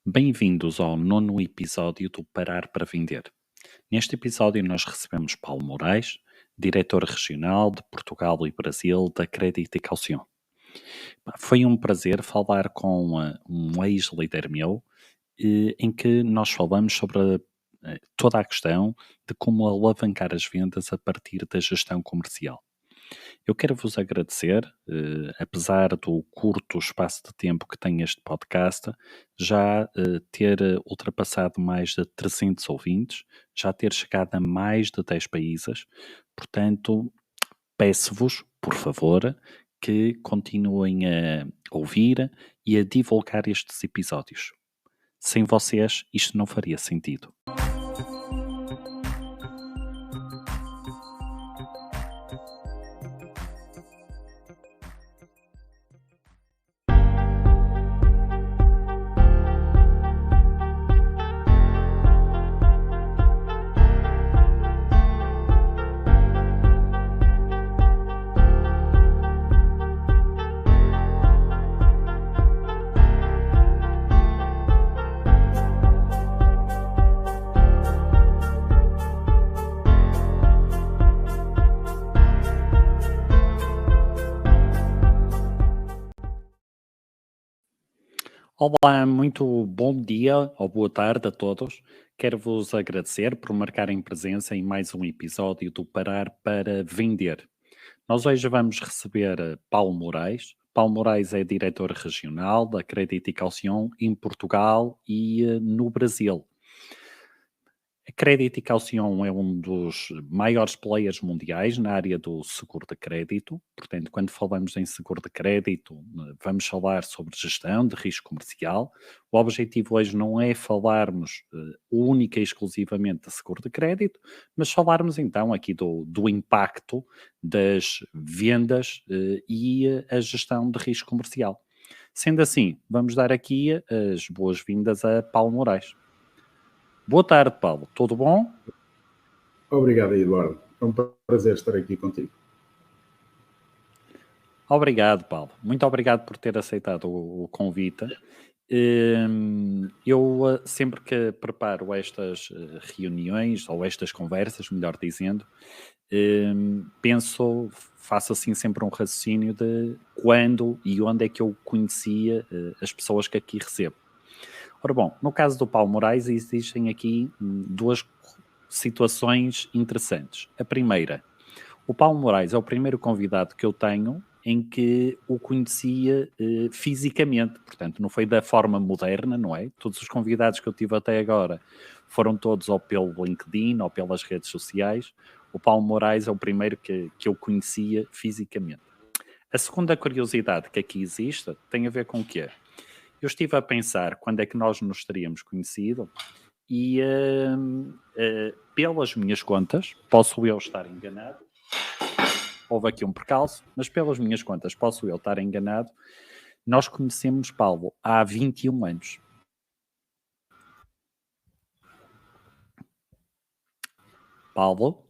Bem-vindos ao 9º episódio do Parar para Vender. Neste episódio nós recebemos Paulo Moraes, diretor regional de Portugal e Brasil da Crédito e Caução. Foi um prazer falar com um ex-líder meu, em que nós falamos sobre toda a questão de como alavancar as vendas a partir da gestão comercial. Eu quero vos agradecer, apesar do curto espaço de tempo que tem este podcast, já ter ultrapassado mais de 300 ouvintes, já ter chegado a mais de 10 países. Portanto, peço-vos, por favor, que continuem a ouvir e a divulgar estes episódios. Sem vocês, isto não faria sentido. Olá, muito bom dia ou boa tarde a todos. Quero-vos agradecer por marcarem presença em mais um episódio do Parar para Vender. Nós hoje vamos receber Paulo Moraes. Paulo Moraes é diretor regional da Crédito e Caução em Portugal e no Brasil. A Crédito e Caução é um dos maiores players mundiais na área do seguro de crédito. Portanto, quando falamos em seguro de crédito, vamos falar sobre gestão de risco comercial. O objetivo hoje não é falarmos única e exclusivamente de seguro de crédito, mas falarmos então aqui do impacto das vendas e a gestão de risco comercial. Sendo assim, vamos dar aqui as boas-vindas a Paulo Moraes. Boa tarde, Paulo. Tudo bom? Obrigado, Eduardo. É um prazer estar aqui contigo. Obrigado, Paulo. Muito obrigado por ter aceitado o convite. Eu sempre que preparo estas reuniões, ou estas conversas, melhor dizendo, faço assim sempre um raciocínio de quando e onde é que eu conhecia as pessoas que aqui recebo. Ora bom, no caso do Paulo Moraes existem aqui duas situações interessantes. A primeira, o Paulo Moraes é o primeiro convidado que eu tenho em que o conhecia fisicamente, portanto não foi da forma moderna, não é? Todos os convidados que eu tive até agora foram todos ou pelo LinkedIn ou pelas redes sociais. O Paulo Moraes é o primeiro que eu conhecia fisicamente. A segunda curiosidade que aqui existe tem a ver com o quê? Eu estive a pensar quando é que nós nos teríamos conhecido e pelas minhas contas, posso eu estar enganado, houve aqui um percalço, mas pelas minhas contas posso eu estar enganado, nós conhecemos Paulo há 21 anos. Paulo?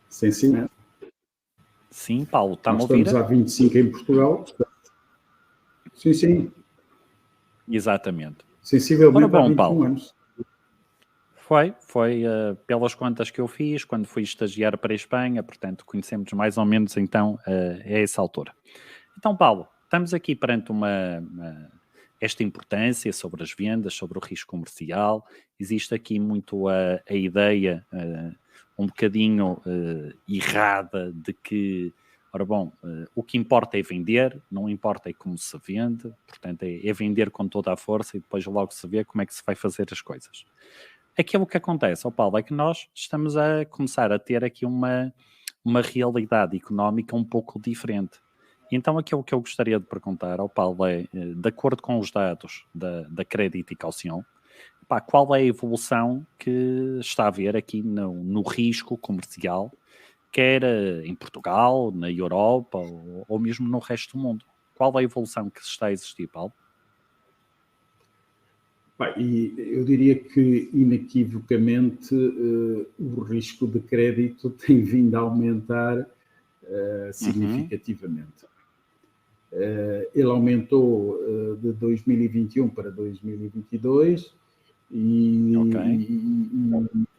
Sim, sim. Sim, Paulo, está-me a Nós ouvir? estamos há 25 em Portugal. Sim, sim. Exatamente. Sensivelmente Ora bom, há 21 Paulo, anos. Foi pelas contas que eu fiz quando fui estagiar para a Espanha, portanto conhecemos mais ou menos então a essa altura. Então, Paulo, estamos aqui perante esta importância sobre as vendas, sobre o risco comercial. Existe aqui muito a ideia um bocadinho errada de que, ora bom, o que importa é vender, não importa é como se vende, portanto é vender com toda a força e depois logo se vê como é que se vai fazer as coisas. Aquilo que acontece, Paulo, é que nós estamos a começar a ter aqui uma realidade económica um pouco diferente. Então, aquilo que eu gostaria de perguntar ao Paulo é, de acordo com os dados da Crédito e Caução, qual é a evolução que está a haver aqui no risco comercial, quer em Portugal, na Europa ou mesmo no resto do mundo? Qual é a evolução que está a existir, Paulo? E eu diria que, inequivocamente, o risco de crédito tem vindo a aumentar significativamente. Ele aumentou de 2021 para 2022 e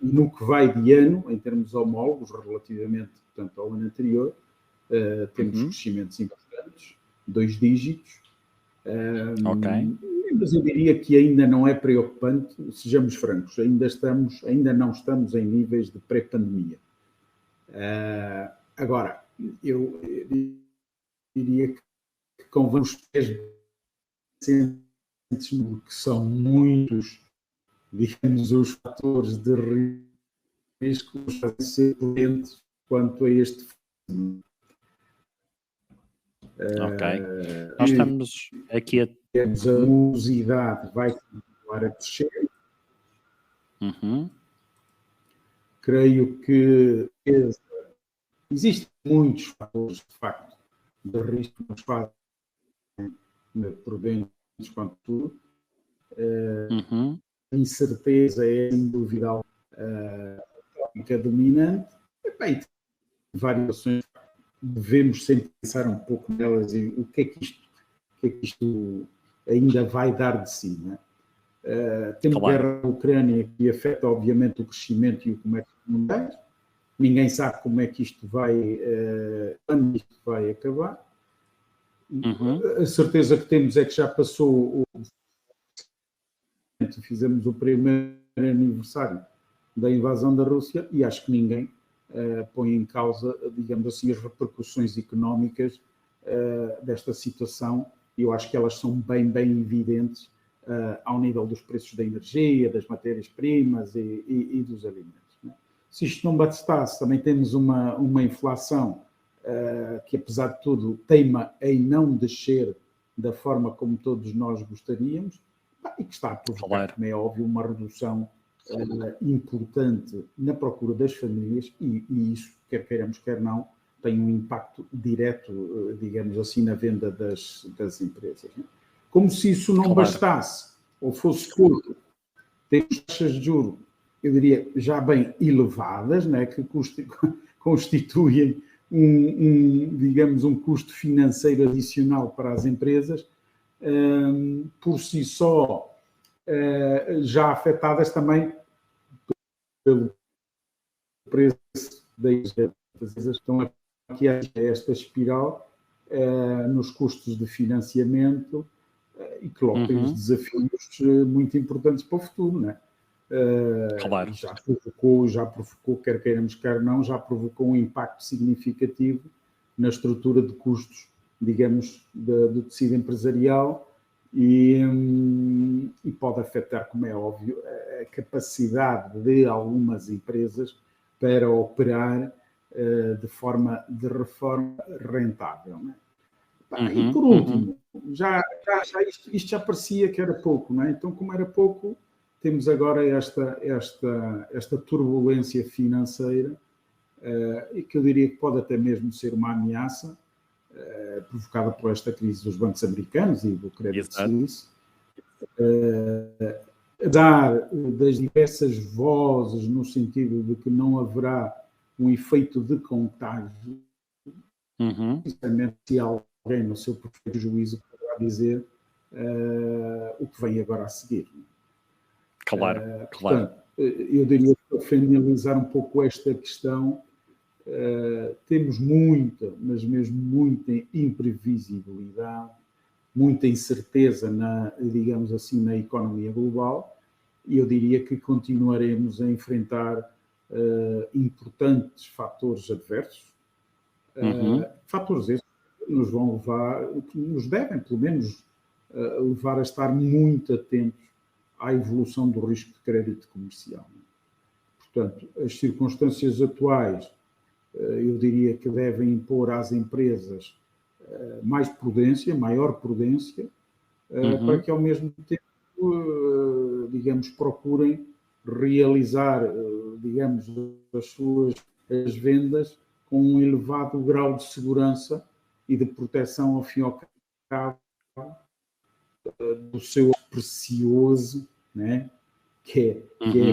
no que vai de ano, em termos homólogos, relativamente, portanto, ao ano anterior, temos crescimentos importantes, 2 dígitos. Mas eu diria que ainda não é preocupante, sejamos francos, ainda não estamos em níveis de pré-pandemia. Agora, eu diria que convém os pés que são muitos, digamos, os fatores de risco a ser prudentes quanto a este fenómeno. Nós estamos aqui a... A morosidade vai continuar a crescer. Creio que existem muitos fatores, de facto, de risco que nos fazem prudentes quanto tudo. A incerteza é, sem dúvida, a tópica dominante. E variações, devemos sempre pensar um pouco nelas e o que é que isto ainda vai dar de si. Né? Temos a guerra na Ucrânia que afeta, obviamente, o crescimento e o comércio mundial. Ninguém sabe como é que isto quando isto vai acabar. A certeza que temos é que já passou fizemos o primeiro aniversário da invasão da Rússia e acho que ninguém põe em causa, digamos assim, as repercussões económicas desta situação. Eu acho que elas são bem evidentes ao nível dos preços da energia, das matérias-primas e dos alimentos. Né? Se isto não bastasse, também temos uma inflação que, apesar de tudo, teima em não descer da forma como todos nós gostaríamos e que está a provocar, como é óbvio, uma redução importante na procura das famílias e isso, quer queiramos, quer não, tem um impacto direto, digamos assim, na venda das empresas. Né? Como se isso não bastasse ou fosse pouco, temos taxas de juros, eu diria, já bem elevadas, né, que constituem digamos, um custo financeiro adicional para as empresas, por si só, já afetadas também pelo preço das empresas. Estão aqui a esta espiral nos custos de financiamento e que logo tem os desafios muito importantes para o futuro, não é? Já provocou, quer queiramos, quer não, já provocou um impacto significativo na estrutura de custos, digamos, do tecido empresarial e pode afetar, como é óbvio, a capacidade de algumas empresas para operar de reforma rentável. Não é? E por último, isto já parecia que era pouco, não é? Então, como era pouco, temos agora esta turbulência financeira e que eu diria que pode até mesmo ser uma ameaça provocada por esta crise dos bancos americanos e do crédito suíço, dar das diversas vozes no sentido de que não haverá um efeito de contágio, principalmente se alguém no seu perfeito juízo poderá dizer o que vem agora a seguir. Portanto, eu diria que para finalizar um pouco esta questão, temos muita, mas mesmo muita imprevisibilidade, muita incerteza digamos assim, na economia global e eu diria que continuaremos a enfrentar importantes fatores adversos, fatores esses que nos vão levar, que nos devem, pelo menos, levar a estar muito atentos à evolução do risco de crédito comercial. Portanto, as circunstâncias atuais, eu diria que devem impor às empresas mais prudência, maior prudência, para que ao mesmo tempo, digamos, procurem realizar, digamos, as vendas com um elevado grau de segurança e de proteção ao fim e ao cabo do seu precioso, né? que é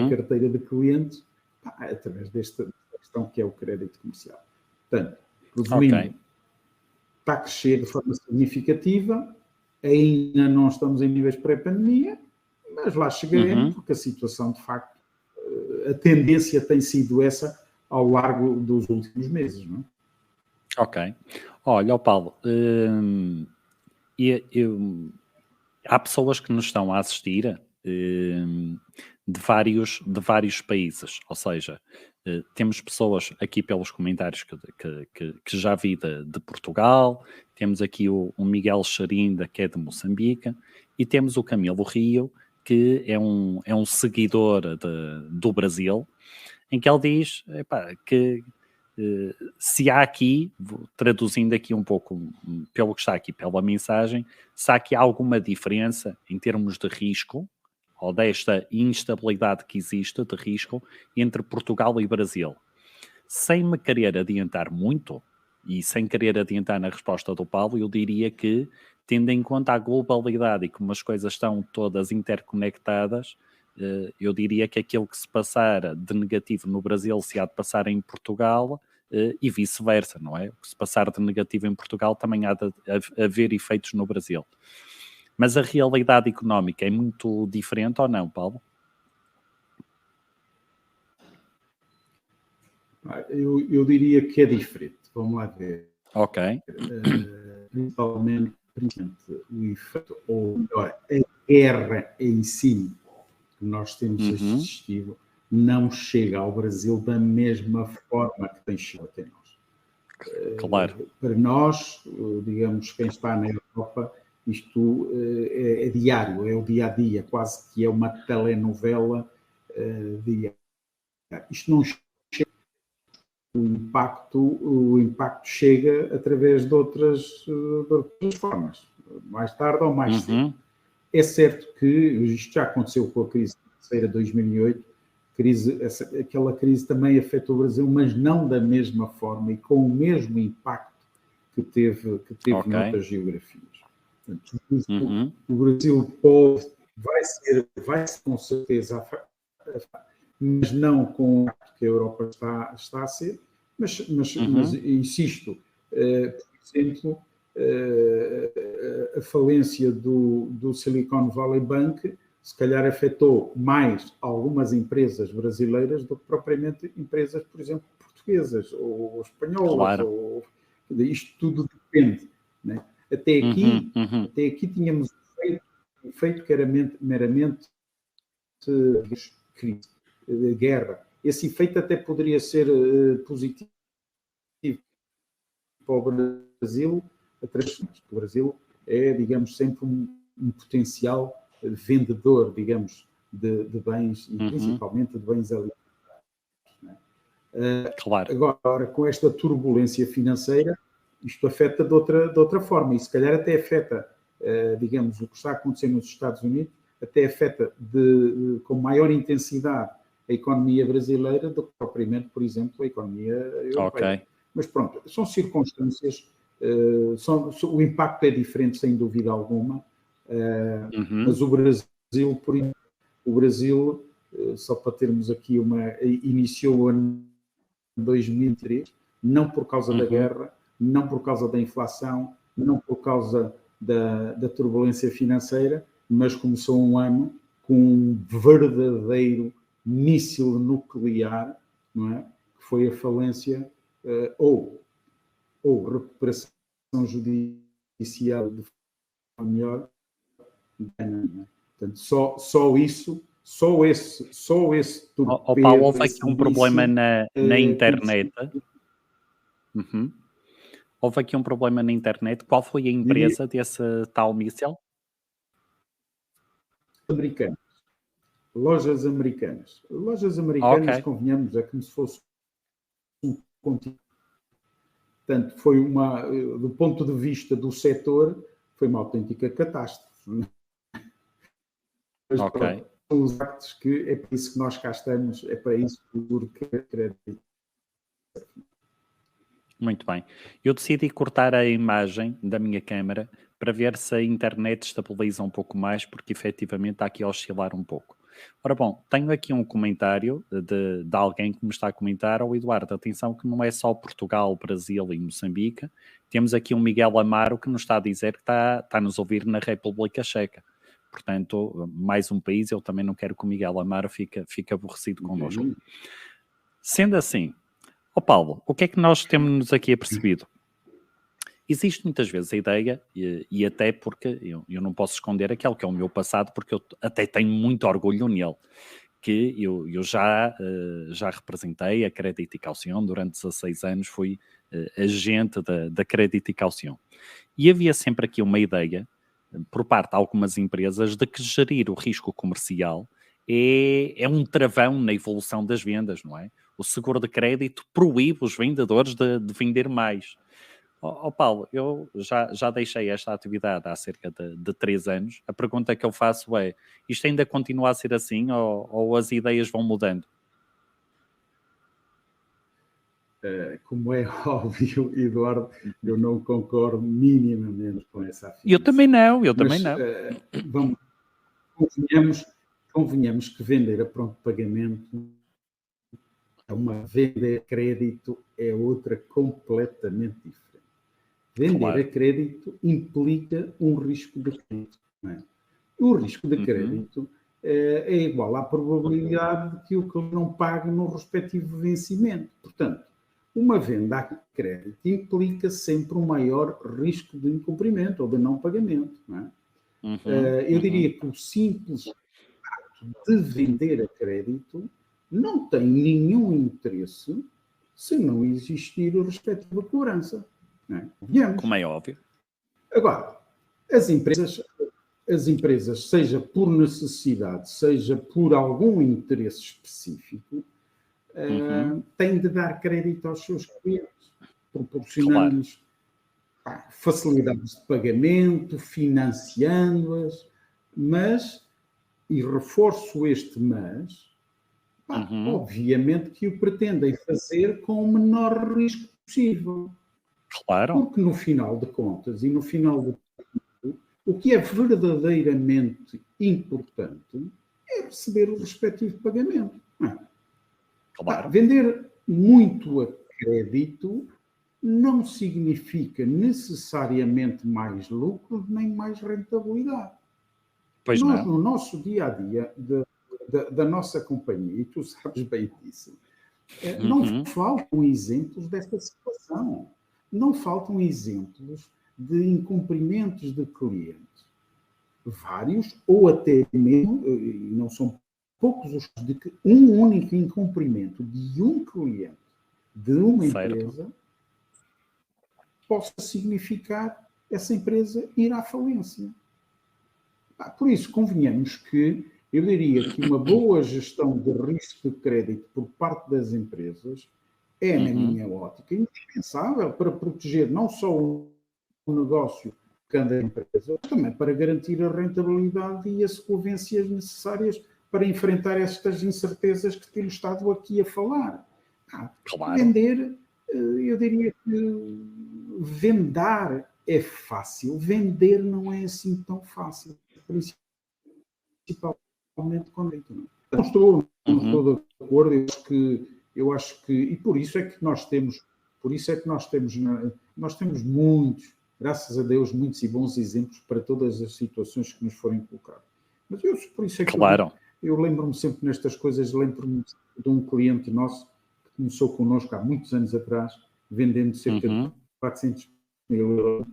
a carteira de clientes, através desta questão que é o crédito comercial. Portanto, Resumindo, está a crescer de forma significativa, ainda não estamos em níveis pré-pandemia, mas lá chegaremos, porque a situação, de facto, a tendência tem sido essa ao largo dos últimos meses, não é? Ok. Olha, Paulo, há pessoas que nos estão a assistir de vários países, ou seja, temos pessoas aqui pelos comentários que já vi de Portugal, temos aqui o Miguel Xarinda, que é de Moçambique, e temos o Camilo Rio, que é um seguidor do Brasil, em que ele diz que se há aqui, traduzindo aqui um pouco pelo que está aqui pela mensagem, se há aqui alguma diferença em termos de risco, ou desta instabilidade que existe de risco entre Portugal e Brasil. Sem me querer adiantar muito, e sem querer adiantar na resposta do Paulo, eu diria que, tendo em conta a globalidade e como as coisas estão todas interconectadas, eu diria que aquilo que se passar de negativo no Brasil se há de passar em Portugal e vice-versa, não é? O que se passar de negativo em Portugal também há de haver efeitos no Brasil. Mas a realidade económica é muito diferente ou não, Paulo? Eu diria que é diferente. Vamos lá ver. Ok. Principalmente o efeito, ou melhor, a guerra em si que nós temos assistido não chega ao Brasil da mesma forma que tem chegado até nós. Claro. Para nós, digamos, quem está na Europa, isto é diário, é o dia a dia, quase que é uma telenovela diária. Isto não chega. O impacto chega através de outras formas, mais tarde ou mais cedo. É certo que isto já aconteceu com a crise financeira de 2008, aquela crise também afetou o Brasil, mas não da mesma forma e com o mesmo impacto que teve noutras geografias. Portanto, o Brasil vai ser com certeza, mas não com o impacto que a Europa está a ser, mas insisto, por exemplo, a falência do Silicon Valley Bank se calhar afetou mais algumas empresas brasileiras do que propriamente empresas, por exemplo, portuguesas ou espanholas. Claro. Isto tudo depende. Né? Até aqui tínhamos um efeito que era meramente crise, guerra. Esse efeito até poderia ser positivo para o Brasil, porque o Brasil é, digamos, sempre um potencial vendedor, digamos, de bens, e principalmente de bens alimentares. Claro. Agora, com esta turbulência financeira, isto afeta de outra forma, e se calhar até afeta, digamos, o que está acontecendo nos Estados Unidos, até afeta com maior intensidade a economia brasileira do que propriamente, por exemplo, a economia europeia. Okay. Mas pronto, são circunstâncias, o impacto é diferente, sem dúvida alguma, mas o Brasil, só para termos aqui iniciou o ano 2003, não por causa da guerra, não por causa da inflação, não por causa da turbulência financeira, mas começou um ano com um verdadeiro míssil nuclear, não é? Que foi a falência ou recuperação judicial de forma melhor. Portanto, só esse Paulo, houve aqui um problema na internet. Houve aqui um problema na internet. Qual foi a empresa desse tal míssil? Americanas. Lojas americanas. Okay. Convenhamos, é como se fosse um continente. Portanto, foi do ponto de vista do setor, foi uma autêntica catástrofe. Mas pronto, são os actos que é para isso que nós cá estamos, é para isso que acredito. Muito bem. Eu decidi cortar a imagem da minha câmera para ver se a internet estabiliza um pouco mais, porque efetivamente está aqui a oscilar um pouco. Ora bom, tenho aqui um comentário de alguém que me está a comentar, Eduardo, atenção que não é só Portugal, Brasil e Moçambique, temos aqui um Miguel Amaro que nos está a dizer que está a nos ouvir na República Checa. Portanto, mais um país, eu também não quero que o Miguel Amaro fique aborrecido connosco. Sendo assim, Paulo, o que é que nós temos aqui apercebido? Existe muitas vezes a ideia, e até porque eu não posso esconder aquele que é o meu passado, porque eu até tenho muito orgulho nele, que eu já representei a Crédito e Caução, durante 16 anos fui agente da Crédito e Caução. E havia sempre aqui uma ideia, por parte de algumas empresas, de que gerir o risco comercial é um travão na evolução das vendas, não é? O seguro de crédito proíbe os vendedores de vender mais. Paulo, eu já deixei esta atividade há cerca de 3 anos. A pergunta que eu faço é, isto ainda continua a ser assim ou as ideias vão mudando? Como é óbvio, Eduardo, eu não concordo minimamente com essa afirmação. Eu também não. Convenhamos que vender a pronto pagamento, vender a crédito é outra completamente diferente. Vender a crédito implica um risco de crédito. Não é? O risco de crédito é igual à probabilidade de que o cliente não pague no respectivo vencimento. Portanto, uma venda a crédito implica sempre um maior risco de incumprimento ou de não pagamento. Não é? Eu diria que o simples ato de vender a crédito não tem nenhum interesse se não existir a respectiva cobrança. Como é óbvio. Agora, as empresas, seja por necessidade, seja por algum interesse específico, têm de dar crédito aos seus clientes, proporcionando-lhes facilidades de pagamento, financiando-as, mas, e reforço este mas, obviamente que o pretendem fazer com o menor risco possível. Claro. Porque no final de contas e no final do tempo, o que é verdadeiramente importante é receber o respectivo pagamento. Claro. Vender muito a crédito não significa necessariamente mais lucro nem mais rentabilidade. Pois Nós, não. no nosso dia-a-dia da nossa companhia, e tu sabes bem disso, não faltam exemplos desta situação. Não faltam exemplos de incumprimentos de clientes. Vários, ou até mesmo, e não são poucos os casos, de que um único incumprimento de um cliente de uma empresa possa significar essa empresa ir à falência. Por isso, convenhamos que eu diria que uma boa gestão de risco de crédito por parte das empresas é, na minha ótica, indispensável para proteger não só o negócio de cada empresa, mas também para garantir a rentabilidade e as solvências necessárias para enfrentar estas incertezas que temos estado aqui a falar. Vender, eu diria que vendar é fácil, vender não é assim tão fácil, principalmente com dentro. Não estou de acordo, eu acho que, e por isso é que nós temos muitos, graças a Deus, muitos e bons exemplos para todas as situações que nos forem colocadas. Mas por isso é que eu lembro-me sempre nestas coisas, lembro-me de um cliente nosso que começou connosco há muitos anos atrás, vendendo cerca de 400 mil euros,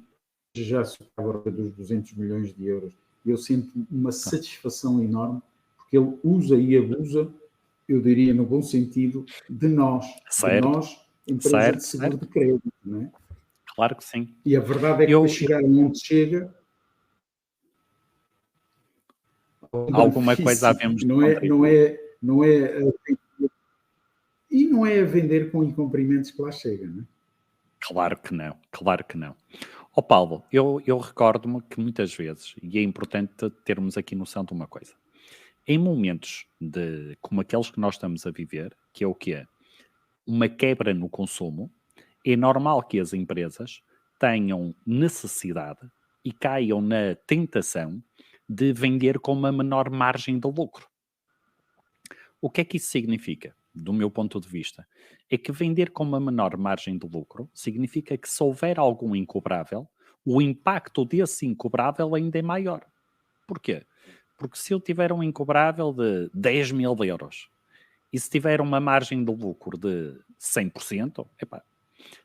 já superava dos 200 milhões de euros. E eu sinto uma satisfação enorme, porque ele usa e abusa, eu diria no bom sentido, de nós, empresa de seguro de crédito, não é? Claro que sim. E a verdade é que para chegar onde chega, alguma coisa havemos de não é a vender com incumprimentos que lá chega, não é? Claro que não. Paulo, eu recordo-me que muitas vezes, e é importante termos aqui noção de uma coisa, em momentos como aqueles que nós estamos a viver, que é o quê? Uma quebra no consumo, é normal que as empresas tenham necessidade e caiam na tentação de vender com uma menor margem de lucro. O que é que isso significa? Do meu ponto de vista, é que vender com uma menor margem de lucro significa que se houver algum incobrável, o impacto desse incobrável ainda é maior. Porquê? Porque se eu tiver um incobrável de 10 mil euros e se tiver uma margem de lucro de 100%, epá,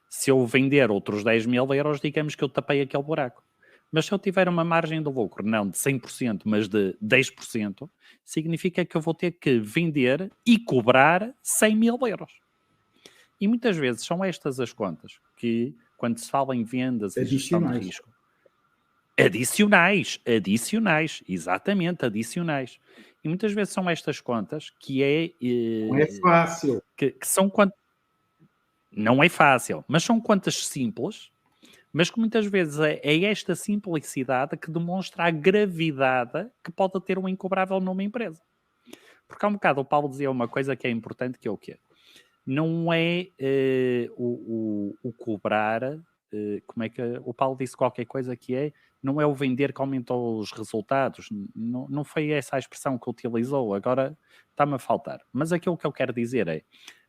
se eu vender outros 10 mil euros, digamos que eu tapei aquele buraco. Mas se eu tiver uma margem de lucro, não de 100%, mas de 10%, significa que eu vou ter que vender e cobrar 100 mil euros. E muitas vezes são estas as contas que, quando se fala em vendas e gestão de Adicionais. risco, adicionais, exatamente, adicionais. E muitas vezes são estas contas que Não é fácil. que são contas. Não é fácil, mas são contas simples, mas que muitas vezes é esta simplicidade que demonstra a gravidade que pode ter um incobrável numa empresa. Porque há um bocado o Paulo dizia uma coisa que é importante, que é o quê? Não é o cobrar, como é que o Paulo disse qualquer coisa que é, não é o vender que aumentou os resultados, não foi essa a expressão que utilizou, agora está-me a faltar. Mas aquilo que eu quero dizer é,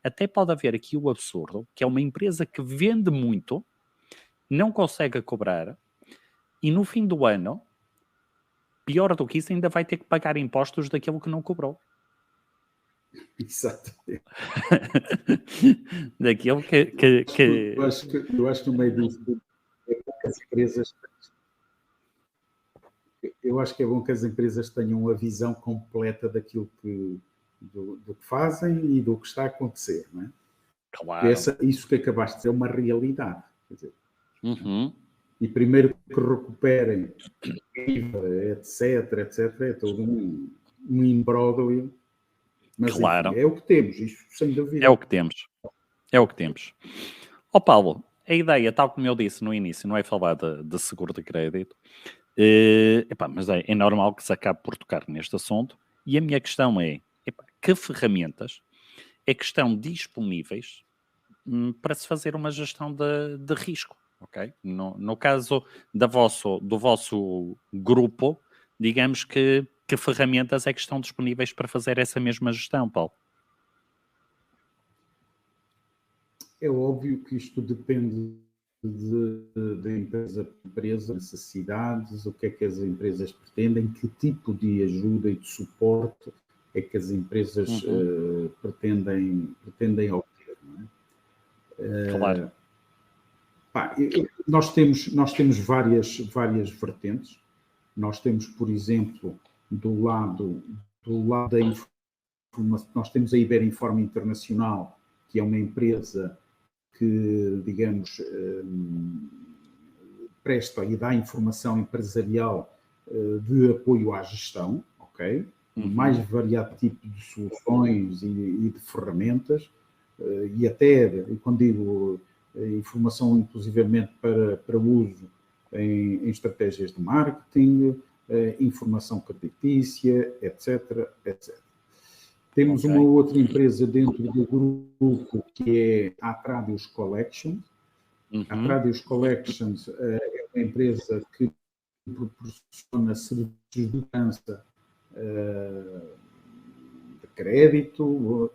até pode haver aqui o absurdo, que é uma empresa que vende muito, não consegue cobrar, e no fim do ano, pior do que isso, ainda vai ter que pagar impostos daquilo que não cobrou. Exatamente. Daquilo que... Eu acho que no meio disso é bom que as empresas, eu acho que é bom que as empresas tenham a visão completa daquilo do que fazem e do que está a acontecer, não é? Claro. Isso que acabaste de dizer é uma realidade. Quer dizer, Uhum. E primeiro que recuperem IVA, etc, é todo um imbróglio. Mas claro. enfim, é o que temos, isto sem dúvida. É o que temos. É o que temos. Ó Paulo, a ideia, tal como eu disse no início, não é falar de seguro de crédito, mas é normal que se acabe por tocar neste assunto, e a minha questão é, que ferramentas é que estão disponíveis para se fazer uma gestão de risco, ok? No caso do vosso grupo, digamos que ferramentas é que estão disponíveis para fazer essa mesma gestão, Paulo? É óbvio que isto depende de empresa para empresa, necessidades, o que é que as empresas pretendem, que tipo de ajuda e de suporte é que as empresas pretendem obter. Não é? Claro. Nós temos várias vertentes. Nós temos, por exemplo, do lado da informação, nós temos a Iberinform Internacional, que é uma empresa que, digamos, presta e dá informação empresarial de apoio à gestão, ok? Mais variado tipo de soluções e de ferramentas, e até, quando digo informação inclusivamente para uso em estratégias de marketing, informação creditícia, etc, etc. Temos uma outra empresa dentro do grupo que é a Atradius Collections. A Atradius Collections é uma empresa que proporciona serviços de segurança de crédito,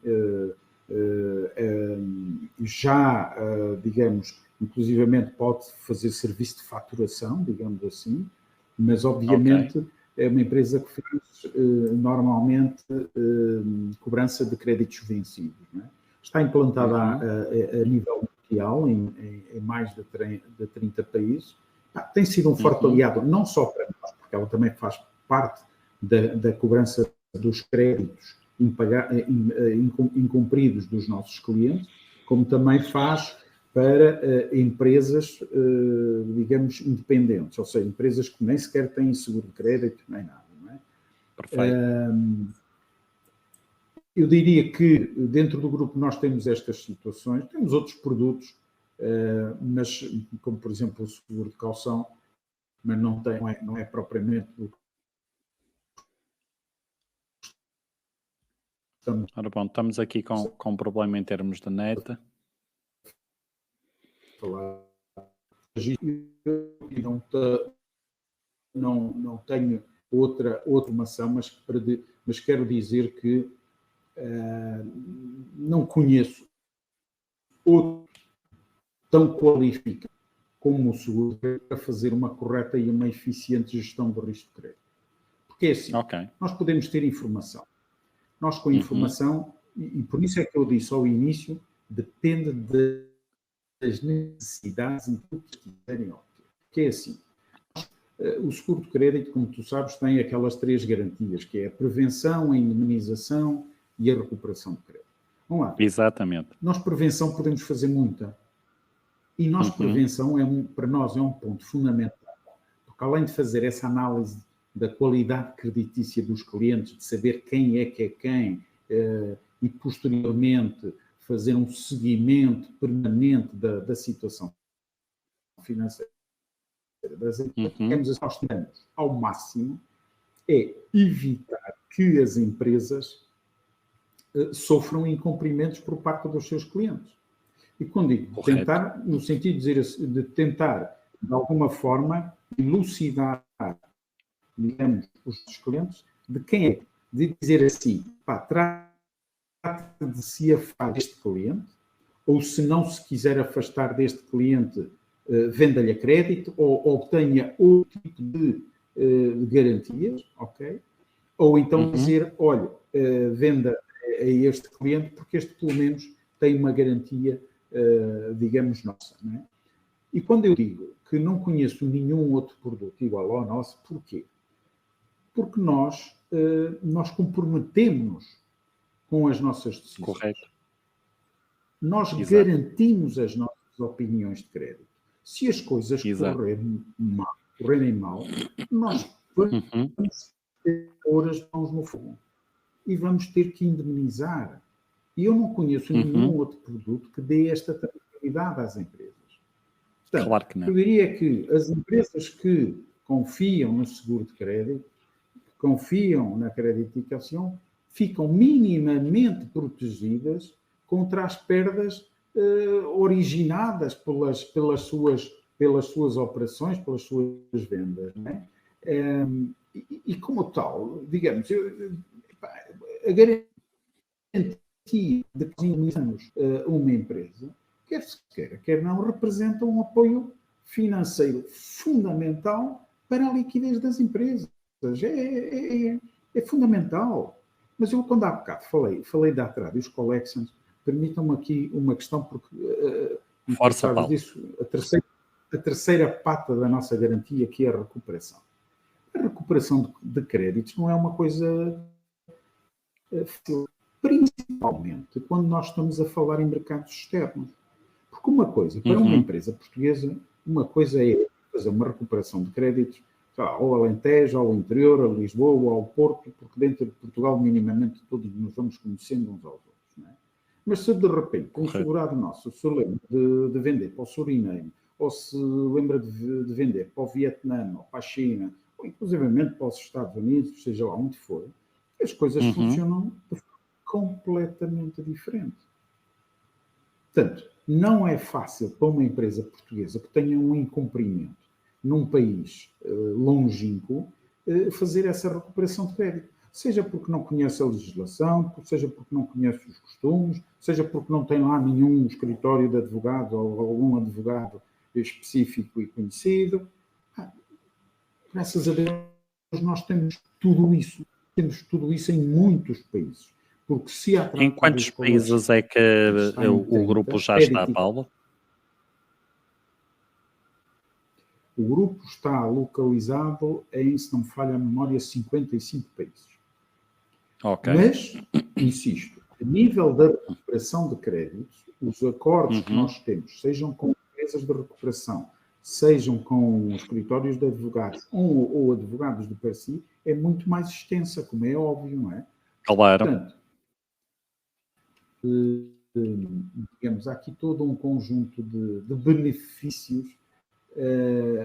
já, digamos, inclusivamente pode fazer serviço de faturação, digamos assim, mas obviamente é uma empresa que faz normalmente cobrança de créditos vencidos. Não é? Está implantada a nível mundial em mais de 30 países. Tem sido um forte aliado, não só para nós, porque ela também faz parte da cobrança dos créditos incumpridos dos nossos clientes, como também faz para empresas, digamos, independentes, ou seja, empresas que nem sequer têm seguro de crédito, nem nada. Não é? Perfeito. Eu diria que dentro do grupo nós temos estas situações, temos outros produtos, mas como por exemplo o seguro de caução, mas não é propriamente o que estamos. Ora bom, estamos aqui com um problema em termos de net. Falar. Não tenho outra informação, mas quero dizer que não conheço outro tão qualificado como o seguro para fazer uma correta e uma eficiente gestão do risco de crédito. Porque é assim, nós podemos ter informação. Nós com a informação, e por isso é que eu disse ao início, depende das necessidades e do que quiserem obter. Porque é assim, o seguro de crédito, como tu sabes, tem aquelas 3 garantias, que é a prevenção, a indemnização e a recuperação de crédito. Vamos lá. Exatamente. Nós prevenção podemos fazer muita. E nós prevenção, para nós, é um ponto fundamental. Porque além de fazer essa análise da qualidade creditícia dos clientes, de saber quem é que é quem, e posteriormente fazer um seguimento permanente da situação financeira das empresas, nós tentamos ao máximo é evitar que as empresas sofram incumprimentos por parte dos seus clientes. E quando digo tentar, no sentido de tentar, de alguma forma, elucidar, digamos, os clientes, de quem é, de dizer assim, trata de se afastar deste cliente, ou se não se quiser afastar deste cliente, venda-lhe a crédito, ou obtenha outro tipo de garantias, ok? Ou então dizer, olha, venda a este cliente, porque este pelo menos tem uma garantia, digamos, nossa, não é? E quando eu digo que não conheço nenhum outro produto igual ao nosso, porquê? Porque nós comprometemos-nos com as nossas decisões. Correto. Nós garantimos as nossas opiniões de crédito. Se as coisas correrem mal, nós vamos ter que pôr as mãos no fogo e vamos ter que indemnizar. E eu não conheço nenhum outro produto que dê esta tranquilidade às empresas. Portanto, claro que não. Eu diria que as empresas que confiam no seguro de crédito, que confiam na creditificação, ficam minimamente protegidas contra as perdas originadas pelas suas operações, pelas suas vendas. Não é? E como tal, digamos, a garantia de que indemnizamos uma empresa, quer se queira, quer não, representa um apoio financeiro fundamental para a liquidez das empresas. É fundamental. Mas eu, quando há bocado falei da Atrad e os collections, permitam-me aqui uma questão, porque, Força, Paulo. Disso, a terceira pata da nossa garantia, que é a recuperação. A recuperação de créditos não é uma coisa fácil, principalmente quando nós estamos a falar em mercados externos. Porque uma coisa, para uma empresa portuguesa, uma coisa é fazer uma recuperação de créditos ao Alentejo, ao interior, a Lisboa ou ao Porto, porque dentro de Portugal, minimamente, todos nos vamos conhecendo uns aos outros. Não é? Mas se de repente um segurado nosso se lembra de vender para o Suriname, ou se lembra de vender para o Vietnã, ou para a China, ou inclusivamente para os Estados Unidos, seja lá onde for, as coisas funcionam de forma completamente diferente. Portanto, não é fácil para uma empresa portuguesa que tenha um incumprimento num país longínquo fazer essa recuperação de crédito. Seja porque não conhece a legislação, seja porque não conhece os costumes, seja porque não tem lá nenhum escritório de advogado ou algum advogado específico e conhecido. Graças a Deus nós temos tudo isso. Temos tudo isso em muitos países. Porque se há em quantos países é que o grupo já está, Paulo? O grupo está localizado em, se não me falha a memória, 55 países. Okay. Mas, insisto, a nível da recuperação de créditos, os acordos que nós temos, sejam com empresas de recuperação, sejam com escritórios de advogados ou advogados de per si, é muito mais extensa, como é óbvio, não é? Claro. Portanto, digamos, há aqui todo um conjunto de benefícios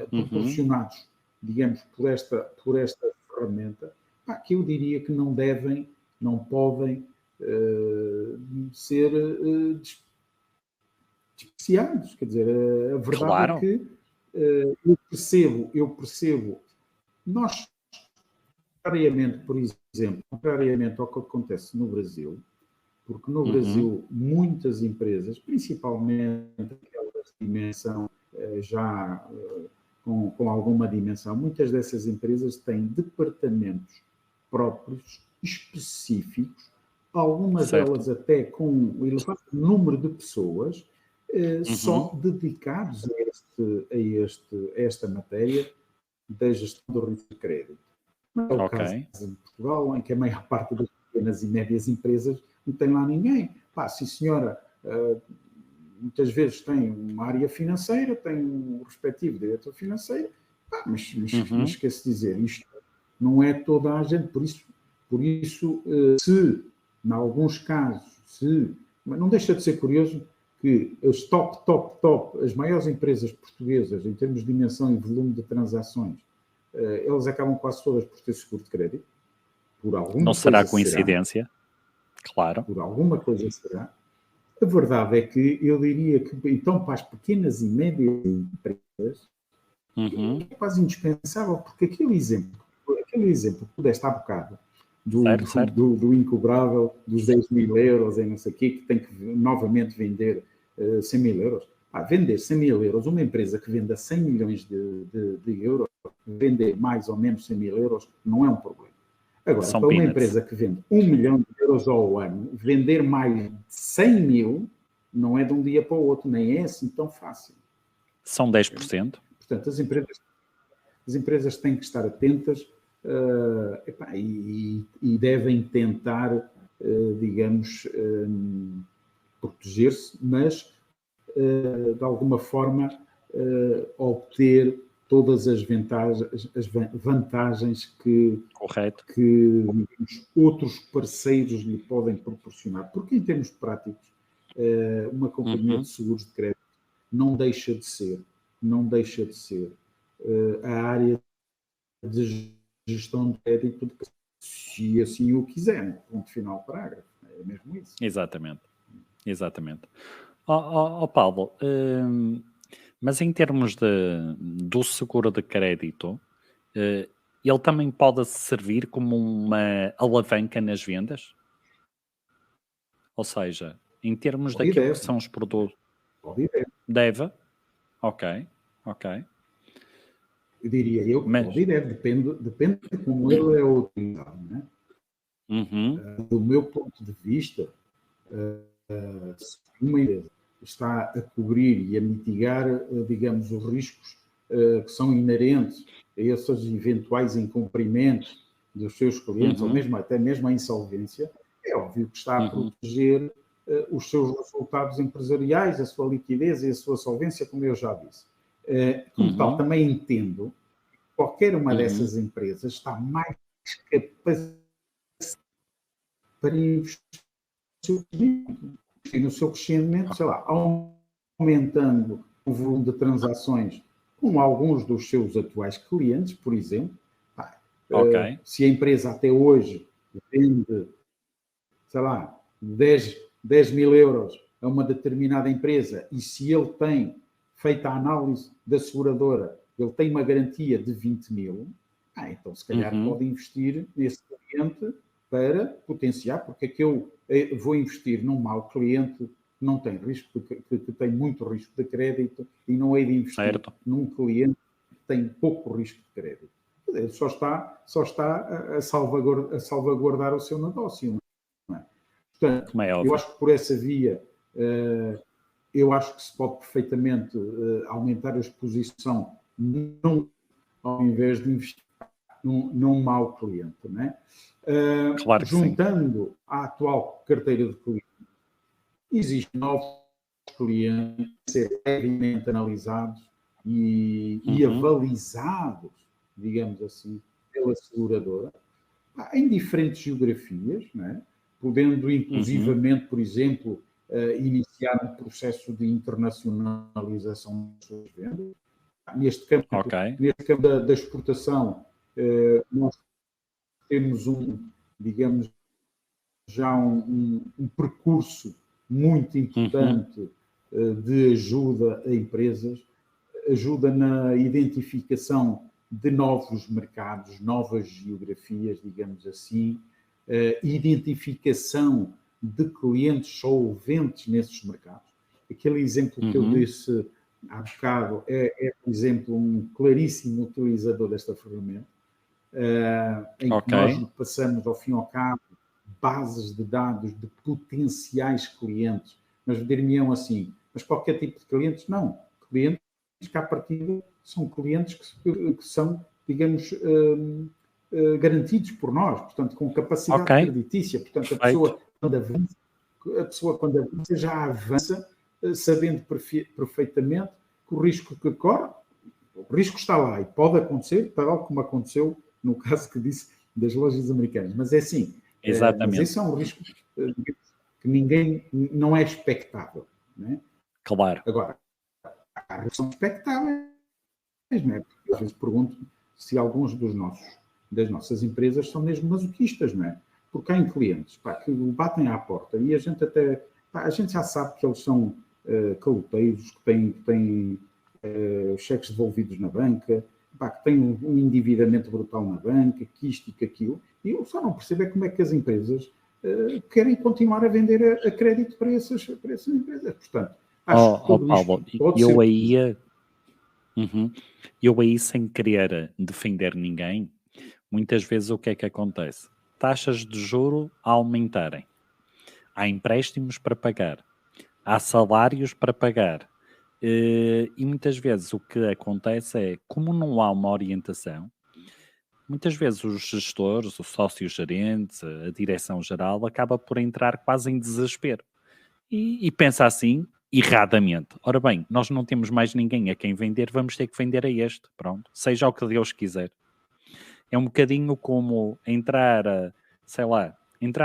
proporcionados, digamos, por esta ferramenta, que eu diria que não podem ser despreciados. Quer dizer, a verdade é que eu percebo, nós, contrariamente, por exemplo, contrariamente ao que acontece no Brasil, Porque no Brasil, muitas empresas, principalmente aquelas de dimensão já com alguma dimensão, muitas dessas empresas têm departamentos próprios, específicos, algumas delas até com um elevado número de pessoas só dedicados a esta matéria da gestão do risco de crédito. Não é o caso em Portugal, em que a maior parte das pequenas e médias empresas não tem lá ninguém. Pá, sim senhora, muitas vezes tem uma área financeira, tem um respectivo diretor financeiro, mas esqueço de dizer, isto não é toda a gente, por isso se, em alguns casos, mas não deixa de ser curioso que as top, as maiores empresas portuguesas, em termos de dimensão e volume de transações, elas acabam quase todas por ter seguro de crédito. Por alguma não coisa será coincidência, claro. Por alguma coisa será. A verdade é que eu diria que, então, para as pequenas e médias empresas, é quase indispensável, porque aquele exemplo que tu deste há bocado, do incobrável, dos 10 mil euros, e não sei o quê, que tem que novamente vender 100 mil euros. Vender 100 mil euros, uma empresa que venda 100 milhões de euros, vender mais ou menos 100 mil euros, não é um problema. Agora, para uma empresa que vende 1 milhão de euros ao ano, vender mais de 100 mil não é de um dia para o outro, nem é assim tão fácil. São 10%. Portanto, as empresas têm que estar atentas e devem tentar, digamos, proteger-se, mas, de alguma forma, obter todas as vantagens que digamos, outros parceiros lhe podem proporcionar. Porque, em termos práticos, uma companhia de seguros de crédito não deixa de ser a área de gestão de crédito, se assim o quiser. Ponto final, parágrafo. É mesmo isso. Exatamente. Paulo, mas em termos do seguro de crédito, ele também pode servir como uma alavanca nas vendas? Ou seja, em termos daquilo que são os produtos... Deve? Ok. Eu diria pode e deve, depende de como ele é utilizado, né? Do meu ponto de vista, se uma empresa está a cobrir e a mitigar, digamos, os riscos que são inerentes a esses eventuais incumprimentos dos seus clientes, ou até mesmo a insolvência, é óbvio que está a proteger os seus resultados empresariais, a sua liquidez e a sua solvência, como eu já disse. Como tal, também entendo que qualquer uma dessas empresas está mais capacitada para investir no seu crescimento, sei lá, aumentando o volume de transações com alguns dos seus atuais clientes, por exemplo. Se a empresa até hoje vende, sei lá, 10 mil euros a uma determinada empresa e se ele tem feita a análise da seguradora, ele tem uma garantia de 20 mil, então se calhar pode investir nesse cliente para potenciar, porque é que eu vou investir num mau cliente que não tem risco, que tem muito risco de crédito, e não hei de investir num cliente que tem pouco risco de crédito. Ele só está a salvaguardar o seu negócio. Não é? Portanto, eu acho que por essa via, eu acho que se pode perfeitamente aumentar a exposição ao invés de investir num mau cliente. Não é? Juntando à atual carteira de clientes, existem novos clientes a serem previamente analisados e avalizados, digamos assim, pela seguradora, em diferentes geografias, não é? Podendo inclusivamente, por exemplo, iniciar um processo de internacionalização das suas vendas. Neste campo da exportação, nós temos digamos, já um percurso muito importante de ajuda a empresas, ajuda na identificação de novos mercados, novas geografias, digamos assim, identificação de clientes solventes nesses mercados. Aquele exemplo que eu disse há bocado é, por exemplo, um claríssimo utilizador desta ferramenta, em que nós passamos, ao fim e ao cabo, bases de dados de potenciais clientes. Mas dir-me-ão assim, mas qualquer tipo de clientes? Não. Clientes que, à partida, são clientes que são, digamos, garantidos por nós, portanto, com capacidade creditícia. Portanto, a pessoa, quando avança, já avança sabendo perfeitamente que o risco que corre, o risco está lá e pode acontecer, tal como aconteceu no caso que disse das lojas americanas. Mas é assim, mas esse é um risco que ninguém, não é expectável. Não é? Claro. Agora, há riscos expectáveis, não é? Porque às vezes pergunto se alguns das nossas empresas são mesmo masoquistas, não é? Porque há clientes que batem à porta e a gente a gente já sabe que eles são caloteiros, que têm cheques devolvidos na banca, que têm um endividamento brutal na banca, que isto e que aquilo, e eu só não percebo é como é que as empresas querem continuar a vender a crédito para essas empresas. Portanto, acho que tudo Paulo, isto pode ser... Eu aí, sem querer defender ninguém, muitas vezes o que é que acontece? Taxas de juro a aumentarem. Há empréstimos para pagar. Há salários para pagar. E muitas vezes o que acontece é, como não há uma orientação, muitas vezes os gestores, os sócios-gerentes, a direção-geral, acaba por entrar quase em desespero. E pensa assim, erradamente. Ora bem, nós não temos mais ninguém a quem vender, vamos ter que vender a este. Pronto, seja o que Deus quiser. É um bocadinho como entrar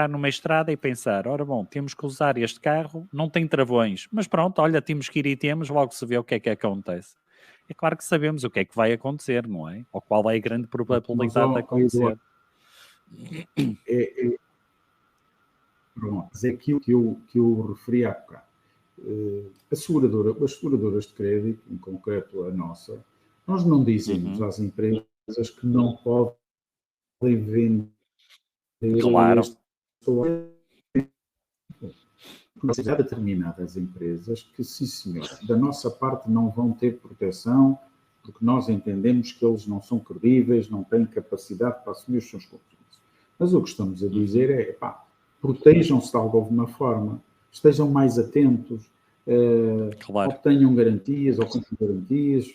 numa estrada e pensar, ora bom, temos que usar este carro, não tem travões, mas pronto, olha, temos que ir e temos, logo se vê o que é que acontece. É claro que sabemos o que é que vai acontecer, não é? Ou qual é a grande probabilidade de acontecer. Mas é aquilo que eu referi há bocado. As seguradoras de crédito, em concreto a nossa, nós não dizemos às empresas que não podem vender. Claro. Há determinadas empresas que, sim senhor, da nossa parte não vão ter proteção, porque nós entendemos que eles não são credíveis, não têm capacidade para assumir os seus compromissos. Mas o que estamos a dizer é, protejam-se de alguma forma, estejam mais atentos, obtenham garantias ou comprem garantias,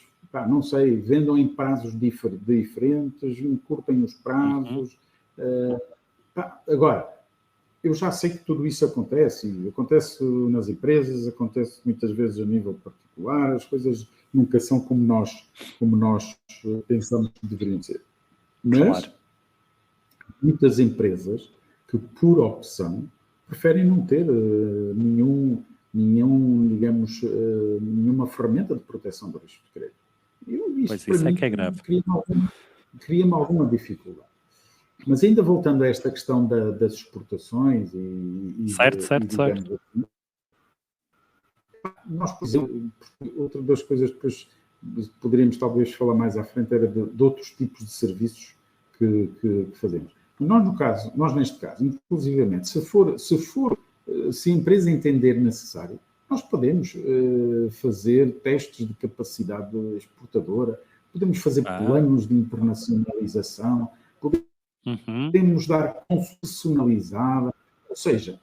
não sei, vendam em prazos diferentes, encurtem os prazos. Agora, eu já sei que tudo isso acontece nas empresas, acontece muitas vezes a nível particular, as coisas nunca são como nós pensamos que deveriam ser. Mas muitas empresas que, por opção, preferem não ter nenhuma ferramenta de proteção do risco de crédito. Isso é que é grave. Cria-me alguma dificuldade. Mas ainda voltando a esta questão das exportações Certo. Nós, por exemplo, outra das coisas que depois poderíamos talvez falar mais à frente era de outros tipos de serviços que fazemos. Nós neste caso, inclusivamente, se a empresa entender necessário, nós podemos fazer testes de capacidade exportadora, podemos fazer planos de internacionalização, podemos dar concessionalizada, ou seja,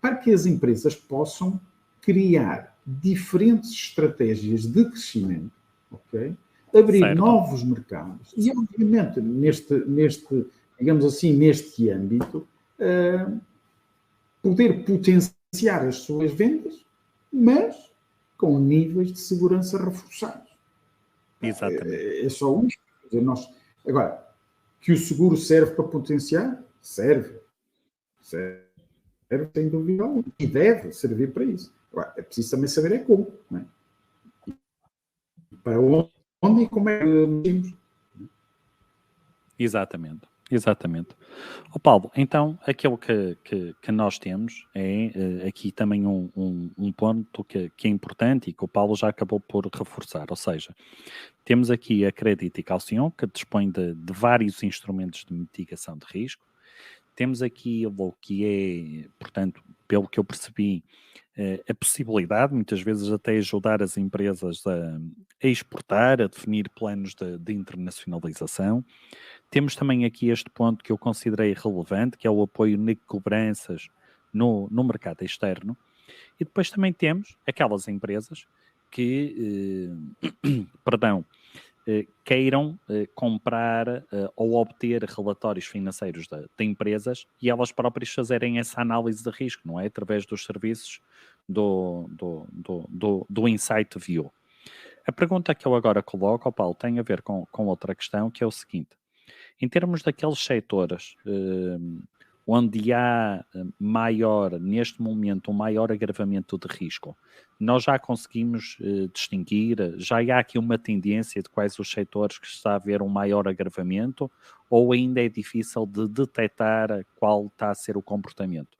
para que as empresas possam criar diferentes estratégias de crescimento, abrir novos mercados e, obviamente, digamos assim, neste âmbito, poder potenciar as suas vendas, mas com níveis de segurança reforçados. Exatamente. É só isto. Agora, que o seguro serve para potenciar? Serve, sem dúvida alguma. E deve servir para isso. Agora, é preciso também saber como. Não é? Para onde e como é que medimos. Exatamente. Paulo, então, aquilo que nós temos é aqui também um ponto que é importante e que o Paulo já acabou por reforçar, ou seja, temos aqui a Crédito e Calcium, que dispõe de vários instrumentos de mitigação de risco, temos aqui o que é, portanto, pelo que eu percebi, a possibilidade, muitas vezes até ajudar as empresas a exportar, a definir planos de internacionalização. Temos também aqui este ponto que eu considerei relevante, que é o apoio de cobranças no mercado externo. E depois também temos aquelas empresas que, perdão, queiram comprar ou obter relatórios financeiros de empresas e elas próprias fazerem essa análise de risco, não é? Através dos serviços do Insight View. A pergunta que eu agora coloco, Paulo, tem a ver com outra questão, que é o seguinte. Em termos daqueles setores onde há neste momento, um maior agravamento de risco, nós já conseguimos distinguir, já há aqui uma tendência de quais os setores que está a haver um maior agravamento, ou ainda é difícil de detectar qual está a ser o comportamento?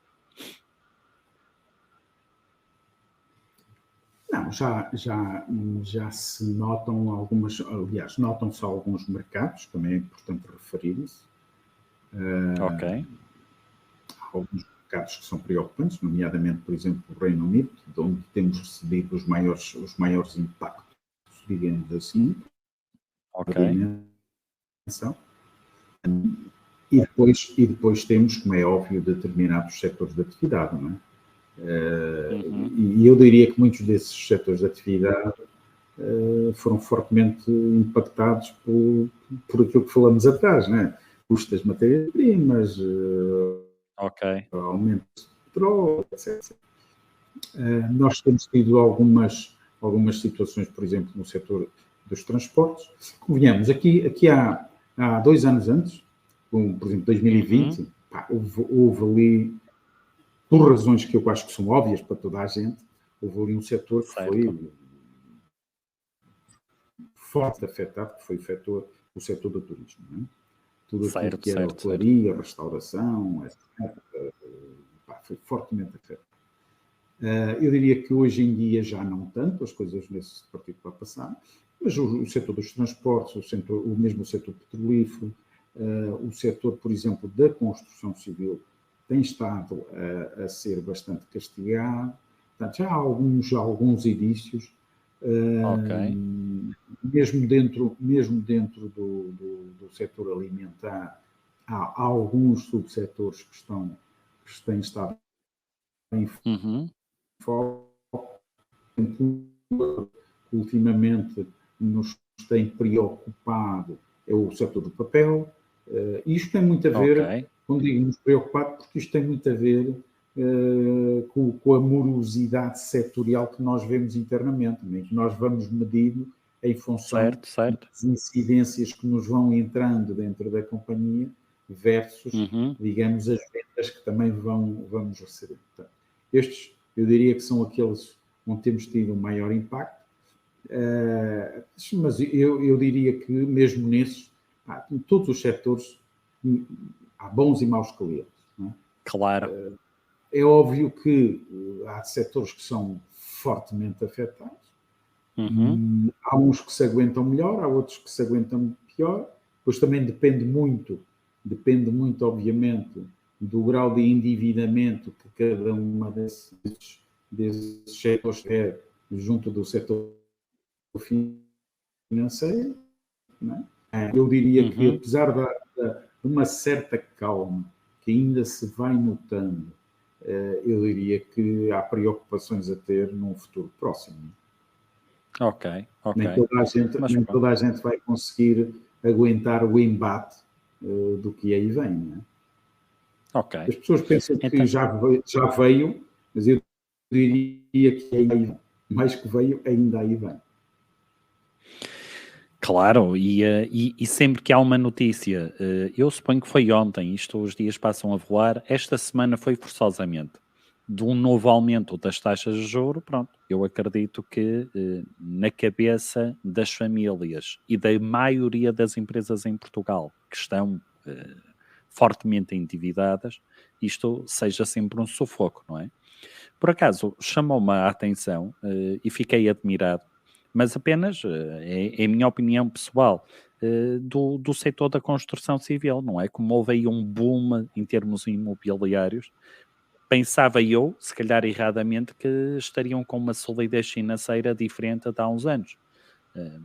Não, já se notam algumas, aliás, notam-se alguns mercados, também é importante referir isso. Ok. Alguns mercados que são preocupantes, nomeadamente, por exemplo, o Reino Unido, de onde temos recebido os maiores impactos, digamos assim, Ok. da dimensão. E depois temos, como é óbvio, determinados setores de atividade, não é? E eu diria que muitos desses setores de atividade foram fortemente impactados por aquilo que falamos atrás, não é? Custo das matérias-primas, aumento do petróleo, etc. Nós temos tido algumas situações, por exemplo, no setor dos transportes. Convenhamos, aqui há 2 anos antes, como, por exemplo, 2020, houve ali, por razões que eu acho que são óbvias para toda a gente, houve ali um setor que foi forte afetado, que foi o setor do turismo. Não é? Tudo aquilo que era hotelaria, restauração, etc., foi fortemente afetado. Eu diria que hoje em dia já não tanto, as coisas nesse particular passaram, mas o setor dos transportes, o mesmo setor petrolífero, o setor, por exemplo, da construção civil, tem estado a ser bastante castigado. Portanto, já há alguns indícios, mesmo dentro do setor alimentar, há alguns subsetores que têm estado em foco. Ultimamente nos tem preocupado é o setor do papel. Isto tem muito a ver, quando digo nos preocupado, porque isto tem muito a ver com a morosidade setorial que nós vemos internamente, né? Que nós vamos medindo em função das incidências que nos vão entrando dentro da companhia versus, digamos, as vendas que também vamos receber. Portanto, estes, eu diria que são aqueles onde temos tido um maior impacto, mas eu diria que mesmo nesses, em todos os setores, há bons e maus clientes. Não é? Claro. É óbvio que há setores que são fortemente afetados. Há uns que se aguentam melhor, há outros que se aguentam pior. Depois também depende muito, obviamente, do grau de endividamento que cada uma desses setores é junto do setor financeiro. Não é? Eu diria que, apesar de uma certa calma que ainda se vai notando, eu diria que há preocupações a ter num futuro próximo. Ok. Nem toda a gente vai conseguir aguentar o embate do que aí vem. Não é? As pessoas pensam que já veio, mas eu diria que aí vem. Mais que veio, ainda aí vem. Claro, e sempre que há uma notícia, eu suponho que foi ontem, os dias passam a voar, esta semana foi forçosamente, de um novo aumento das taxas de juros, pronto, eu acredito que na cabeça das famílias e da maioria das empresas em Portugal que estão fortemente endividadas, isto seja sempre um sufoco, não é? Por acaso, chamou-me a atenção e fiquei admirado mas apenas é a minha opinião pessoal, do setor da construção civil, não é? Como houve aí um boom em termos imobiliários, pensava eu, se calhar erradamente, que estariam com uma solidez financeira diferente de há uns anos.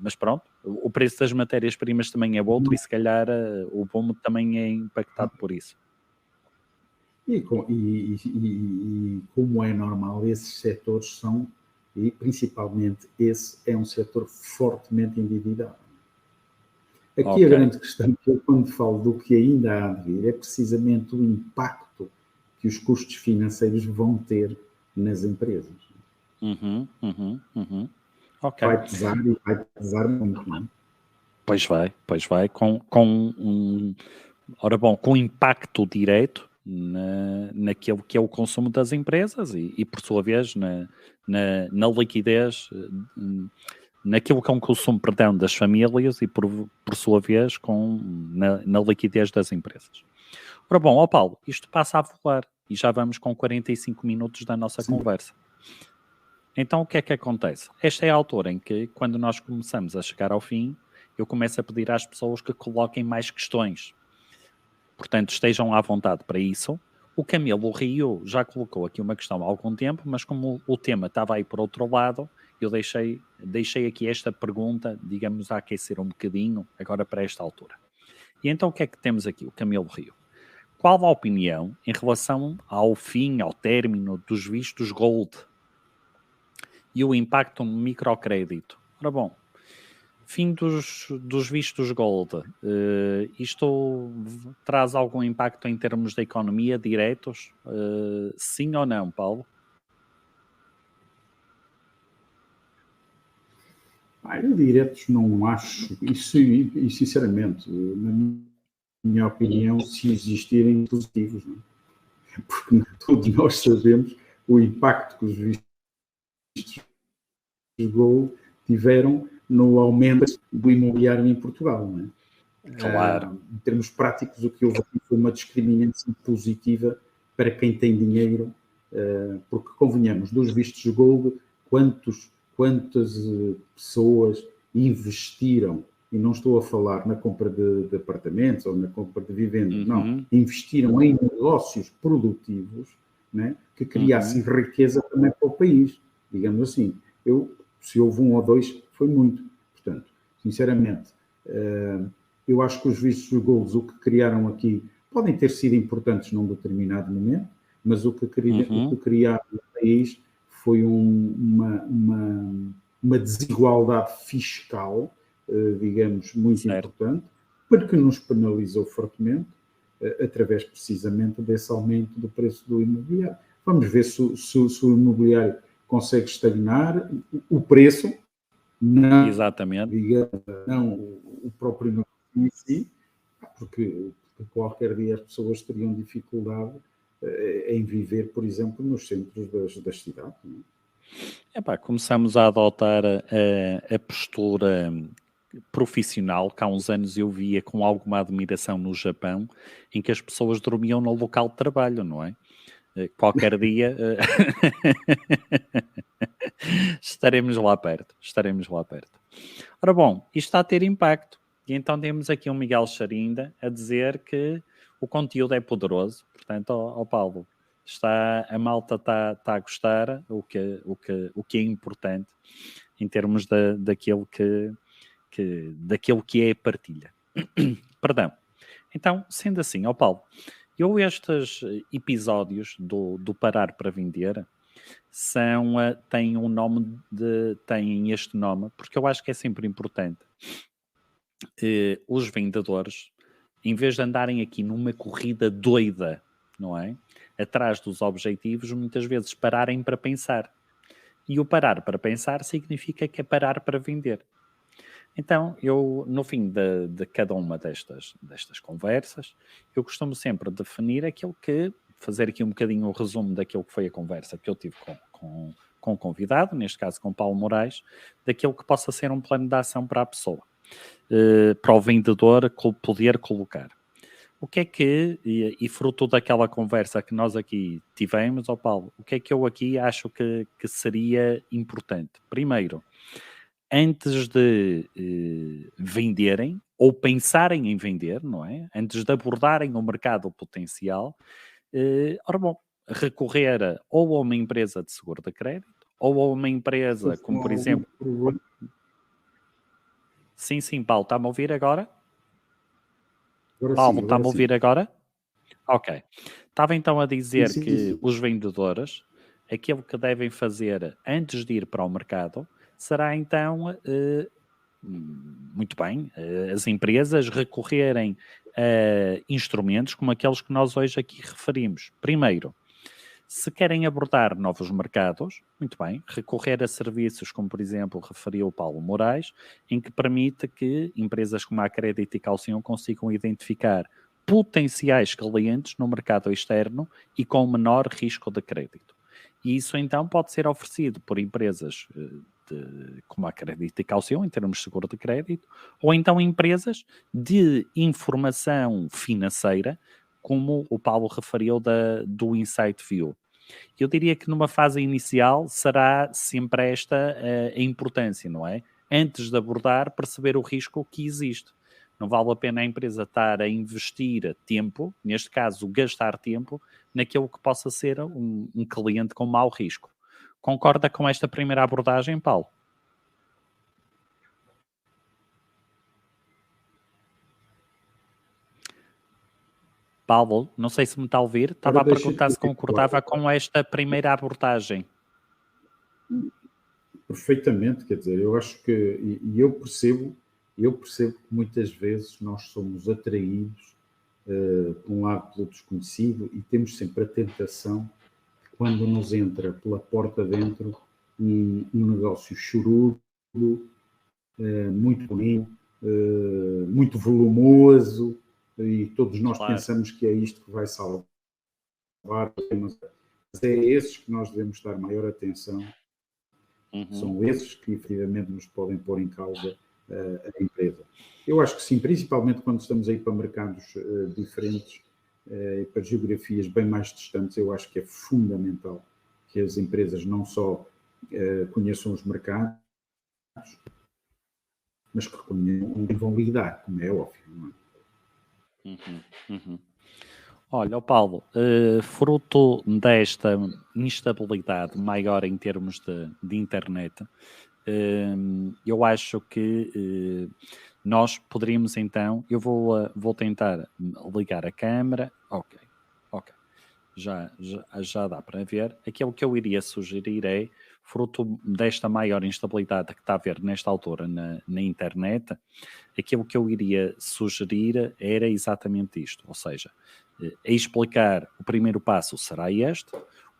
Mas pronto, o preço das matérias-primas também é outro e se calhar o boom também é impactado por isso. E como é normal, esses setores são, e principalmente esse, é um setor fortemente endividado. Aqui a grande questão que eu, quando falo do que ainda há de vir, é precisamente o impacto que os custos financeiros vão ter nas empresas. Okay. Vai pesar muito, não é? Pois vai, com impacto direto naquilo que é o consumo das empresas e por sua vez, na liquidez, naquilo que é um consumo, perdão, das famílias e por sua vez na liquidez das empresas. Ora bom, Paulo, isto passa a voar e já vamos com 45 minutos da nossa conversa. Então o que é que acontece? Esta é a altura em que, quando nós começamos a chegar ao fim, eu começo a pedir às pessoas que coloquem mais questões. Portanto, estejam à vontade para isso. O Camilo Rio já colocou aqui uma questão há algum tempo, mas como o tema estava aí por outro lado, eu deixei aqui esta pergunta, digamos, a aquecer um bocadinho, agora para esta altura. E então o que é que temos aqui? O Camilo Rio. Qual a opinião em relação ao fim, ao término dos vistos Gold e o impacto no microcrédito? Ora bom, fim dos vistos Gold, isto traz algum impacto em termos da economia diretos? Sim ou não, Paulo? Eu diretos não acho, isso, e sinceramente, na minha opinião, se existirem positivos, não é? Porque todos nós sabemos o impacto que os vistos Gold tiveram no aumento do imobiliário em Portugal, não é? Claro. Em termos práticos, o que houve aqui foi uma discriminação positiva para quem tem dinheiro, porque convenhamos, dos vistos Gold, quantas pessoas investiram, e não estou a falar na compra de apartamentos ou na compra de vivendas, não, investiram em negócios produtivos, né, que criassem riqueza também para o país, digamos assim. Se houve um ou dois, foi muito. Portanto, sinceramente, eu acho que os vistos Gold, o que criaram aqui, podem ter sido importantes num determinado momento, mas o que criaram no país foi uma desigualdade fiscal, digamos, muito importante, porque nos penalizou fortemente, através precisamente desse aumento do preço do imobiliário. Vamos ver se o imobiliário consegue estagnar, o preço, não, exatamente, digamos, não o próprio negócio em si, porque qualquer dia as pessoas teriam dificuldade em viver, por exemplo, nos centros das cidades. Não é? Começamos a adotar a postura profissional que há uns anos eu via com alguma admiração no Japão, em que as pessoas dormiam no local de trabalho, não é? Qualquer dia estaremos lá perto. Ora bom, isto está a ter impacto. E então temos aqui um Miguel Charinda a dizer que o conteúdo é poderoso. Portanto, Paulo, a malta está a gostar, o que é importante em termos daquilo que é a partilha. Perdão. Então, sendo assim, Paulo, eu estes episódios do Parar para Vender têm este nome, porque eu acho que é sempre importante os vendedores, em vez de andarem aqui numa corrida doida, não é? Atrás dos objetivos, muitas vezes pararem para pensar. E o parar para pensar significa que é parar para vender. Então, eu, no fim de cada uma destas conversas, eu costumo sempre definir fazer aqui um bocadinho o resumo daquilo que foi a conversa que eu tive com o convidado, neste caso com Paulo Moraes, daquilo que possa ser um plano de ação para a pessoa, para o vendedor poder colocar. O que é que, e fruto daquela conversa que nós aqui tivemos, Paulo, o que é que eu aqui acho que seria importante? Primeiro, antes de venderem ou pensarem em vender, não é? Antes de abordarem o mercado potencial, ora bom, recorrer ou a uma empresa de seguro de crédito ou a uma empresa como, por exemplo... Sim, Paulo, está-me a ouvir agora? Paulo, está-me a ouvir agora? Ok. Estava então a dizer que os vendedores, aquilo que devem fazer antes de ir para o mercado, será então, muito bem, as empresas recorrerem a instrumentos como aqueles que nós hoje aqui referimos. Primeiro, se querem abordar novos mercados, muito bem, recorrer a serviços como, por exemplo, referiu o Paulo Moraes, em que permite que empresas como a Crédito e Calção consigam identificar potenciais clientes no mercado externo e com menor risco de crédito. E isso então pode ser oferecido por empresas como a Crédito e Calção, em termos de seguro de crédito, ou então empresas de informação financeira, como o Paulo referiu do Insight View. Eu diria que numa fase inicial será sempre esta a importância, não é? Antes de abordar, perceber o risco que existe. Não vale a pena a empresa estar a investir tempo, neste caso gastar tempo, naquilo que possa ser um cliente com mau risco. Concorda com esta primeira abordagem, Paulo? Paulo, não sei se me está a ouvir, estava a perguntar se concordava com esta primeira abordagem. Perfeitamente, quer dizer, eu acho que, e eu percebo que muitas vezes nós somos atraídos, por um lado, pelo desconhecido e temos sempre a tentação, quando nos entra pela porta dentro, um negócio chorudo, muito bonito, muito volumoso, e todos nós pensamos que é isto que vai salvar, mas é esses que nós devemos dar maior atenção. São esses que efetivamente nos podem pôr em causa a empresa. Eu acho que sim, principalmente quando estamos aí para mercados diferentes e para geografias bem mais distantes, eu acho que é fundamental que as empresas não só conheçam os mercados, mas que reconheçam onde vão lidar, como é óbvio. Não é? Olha, Paulo, fruto desta instabilidade maior em termos de internet, eu acho que nós poderíamos então, eu vou tentar ligar a câmera, ok, já dá para ver. Aquilo que eu iria sugerir é, fruto desta maior instabilidade que está a haver nesta altura na internet, aquilo que eu iria sugerir era exatamente isto, ou seja, a explicar, o primeiro passo será este,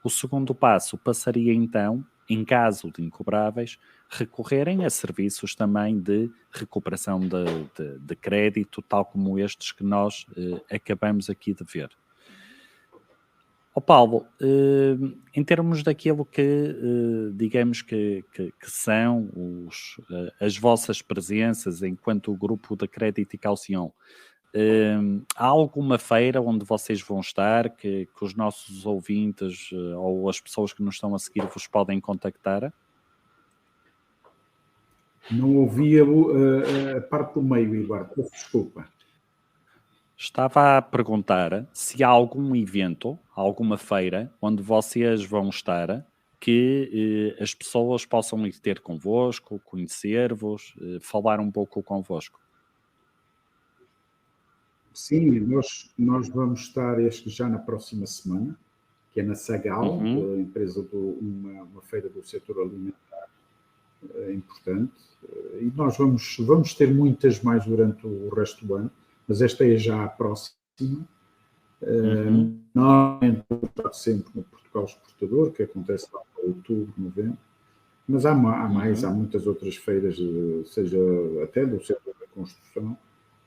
o segundo passo passaria então, em caso de incobráveis, recorrerem a serviços também de recuperação de crédito, tal como estes que nós acabamos aqui de ver. Paulo, em termos daquilo que, digamos que são as vossas presenças enquanto grupo de Crédito e Calção, há alguma feira onde vocês vão estar que os nossos ouvintes ou as pessoas que nos estão a seguir vos podem contactar? Não ouvi a parte do meio, Eduardo, desculpa. Estava a perguntar se há algum evento, alguma feira, onde vocês vão estar, que as pessoas possam ir ter convosco, conhecer-vos, falar um pouco convosco. Sim, nós vamos estar já na próxima semana, que é na Sagal, a empresa uma feira do setor alimentar importante, e nós vamos ter muitas mais durante o resto do ano, mas esta é já a próxima. Normalmente está sempre no Portugal Exportador, que acontece lá em outubro, novembro, mas há muitas outras feiras, seja até do setor da construção,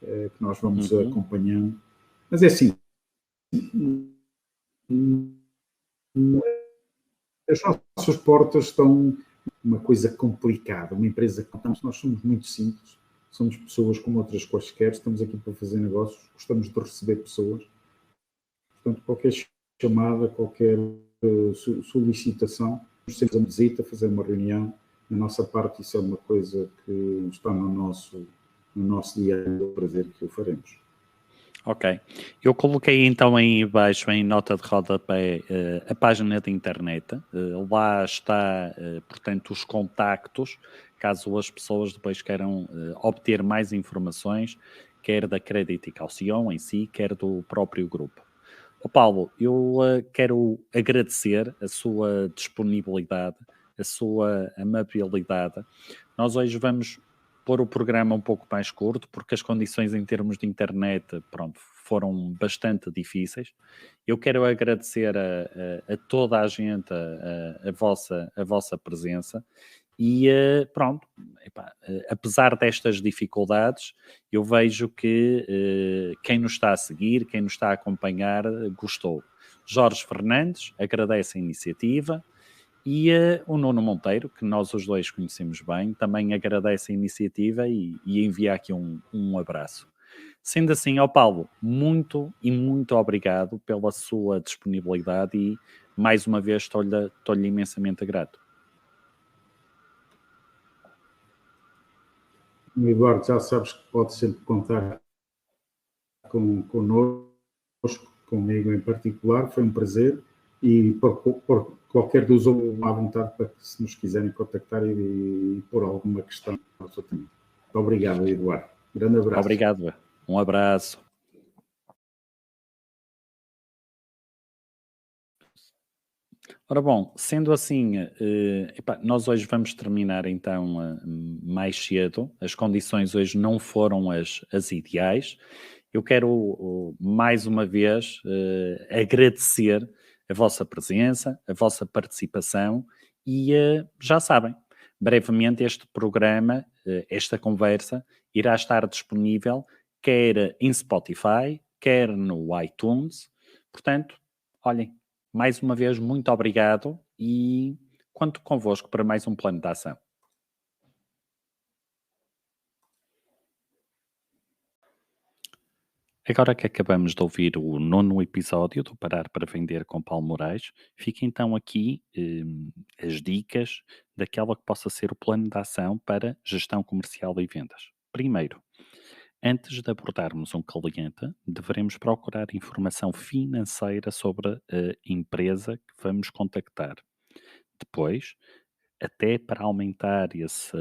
que nós vamos acompanhando. Mas é assim, as nossas portas estão uma coisa complicada, uma empresa que nós somos muito simples, somos pessoas como outras quaisquer, estamos aqui para fazer negócios, gostamos de receber pessoas, portanto qualquer chamada, qualquer solicitação, nos temos a visita, fazer uma reunião da nossa parte, isso é uma coisa que está no nosso dia a dia, prazer que o faremos. Ok. Eu coloquei então aí embaixo, em nota de rodapé, a página da internet. Lá está, portanto, os contactos, caso as pessoas depois queiram obter mais informações, quer da Crédito e Calção em si, quer do próprio grupo. Paulo, eu quero agradecer a sua disponibilidade, a sua amabilidade. Nós hoje vamos pôr o programa um pouco mais curto, porque as condições em termos de internet, pronto, foram bastante difíceis. Eu quero agradecer a toda a gente a vossa presença e pronto, epá, apesar destas dificuldades, eu vejo que quem nos está a seguir, quem nos está a acompanhar, gostou. Jorge Fernandes agradece a iniciativa e o Nuno Monteiro, que nós os dois conhecemos bem, também agradece a iniciativa e envia aqui um abraço. Sendo assim, ao Paulo, muito e muito obrigado pela sua disponibilidade e mais uma vez estou-lhe imensamente grato. Eduardo, já sabes que pode sempre contar connosco, comigo em particular, foi um prazer, e por qualquer dos outros à vontade para que, se nos quiserem contactar e pôr alguma questão. Muito obrigado, Eduardo. Grande abraço. Obrigado. Um abraço. Ora bom, sendo assim, nós hoje vamos terminar então mais cedo. As condições hoje não foram as ideais. Eu quero mais uma vez agradecer a vossa presença, a vossa participação e já sabem, brevemente este programa, esta conversa, irá estar disponível quer em Spotify, quer no iTunes. Portanto, olhem, mais uma vez, muito obrigado e conto convosco para mais um plano de ação. Agora que acabamos de ouvir o 9º episódio do Parar para Vender com Paulo Moraes, fica então aqui as dicas daquela que possa ser o plano de ação para gestão comercial e vendas. Primeiro, antes de abordarmos um cliente, devemos procurar informação financeira sobre a empresa que vamos contactar. Depois, até para aumentar esse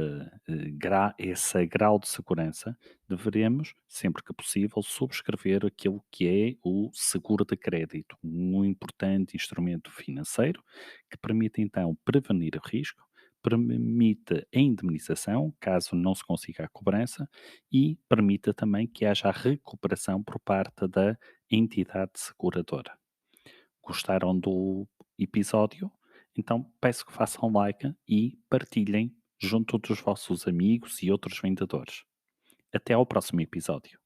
grau de segurança, deveremos, sempre que possível, subscrever aquilo que é o seguro de crédito, um importante instrumento financeiro que permite então prevenir o risco, permite a indemnização, caso não se consiga a cobrança, e permite também que haja a recuperação por parte da entidade seguradora. Gostaram do episódio? Então peço que façam like e partilhem junto dos vossos amigos e outros vendedores. Até ao próximo episódio.